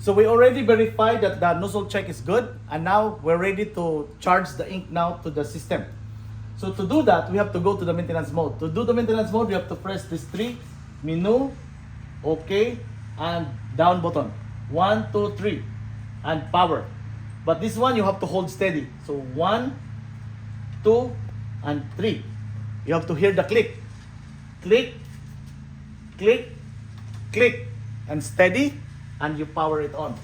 So we already verified that the nozzle check is good, and now we're ready to charge the ink now to the system. So to do that, we have to go to the maintenance mode. To do the maintenance mode, we have to press these three: menu, OK, and down button. 1, 2, 3, and power. But this one you have to hold steady. So 1, 2, and 3. You have to hear the click. Click, click, click, and steady, and you power it on.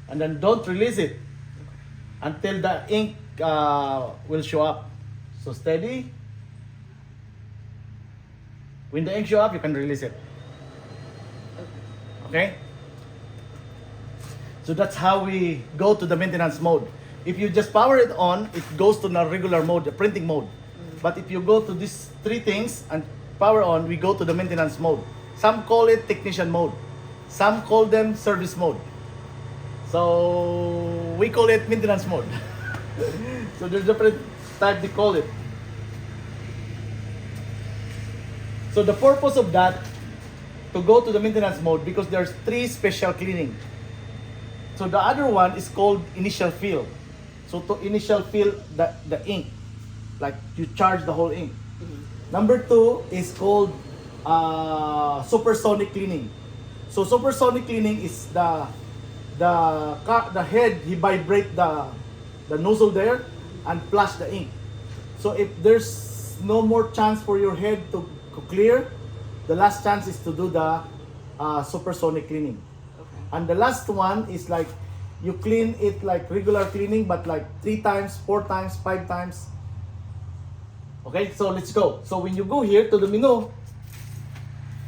And then don't release it until the ink will show up. So steady. When the ink show up, you can release it. Okay? So that's how we go to the maintenance mode. If you just power it on, it goes to the regular mode, the printing mode. But if you go to these three things and power on, we go to the maintenance mode. Some call it technician mode. Some call them service mode. So we call it maintenance mode. So there's different type they call it. So the purpose of that, to go to the maintenance mode, because there's three special cleaning. So the other one is called initial fill. So to initial fill the ink, like you charge the whole ink. Number two is called supersonic cleaning. So supersonic cleaning is the head, he vibrate the nozzle there and flush the ink. So if there's no more chance for your head to clear, the last chance is to do the supersonic cleaning. Okay. And the last one is like you clean it like regular cleaning, but like 3 times, 4 times, 5 times. Okay, so let's go. So when you go here to the menu,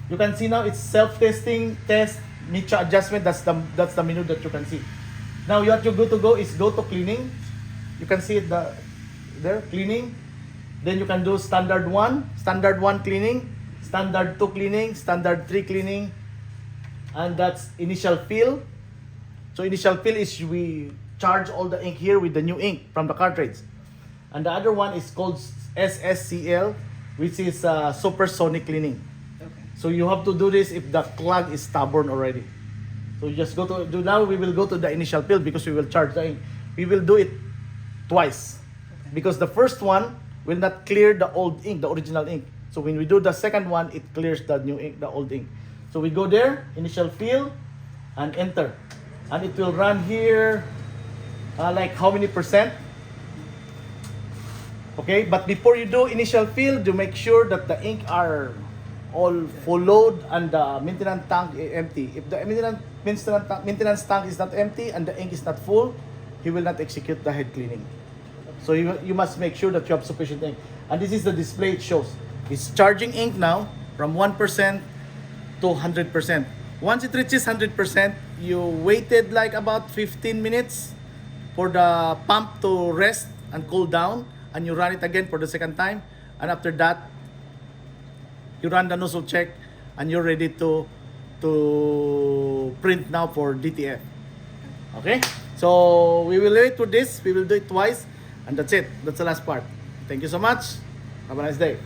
you can see now it's self-testing, test, niche adjustment. That's the menu that you can see. Now what you go to go is go to cleaning. You can see it there, cleaning. Then you can do standard 1 cleaning, standard 2 cleaning, standard 3 cleaning, and that's initial fill. So initial fill is we charge all the ink here with the new ink from the cartridge. And the other one is called SSCL, which is supersonic cleaning. Okay. So you have to do this if the clog is stubborn already. So you just go to now we will go to the initial fill because we will charge the ink. We will do it twice. Okay. Because the first one will not clear the old ink, the original ink. So when we do the second one, it clears the new ink, the old ink. So we go there, initial fill, and enter. And it will run here, like how many percent? Okay, but before you do initial fill, you make sure that the ink are all full load and the maintenance tank is empty. If the maintenance tank is not empty and the ink is not full, he will not execute the head cleaning. So you must make sure that you have sufficient ink. And this is the display it shows. It's charging ink now from 1% to 100%. Once it reaches 100%, you waited like about 15 minutes for the pump to rest and cool down, and you run it again for the second time. And after that, you run the nozzle check and you're ready to print now for DTF. Okay? So we will wait for this. We will do it twice. And that's it. That's the last part. Thank you so much. Have a nice day.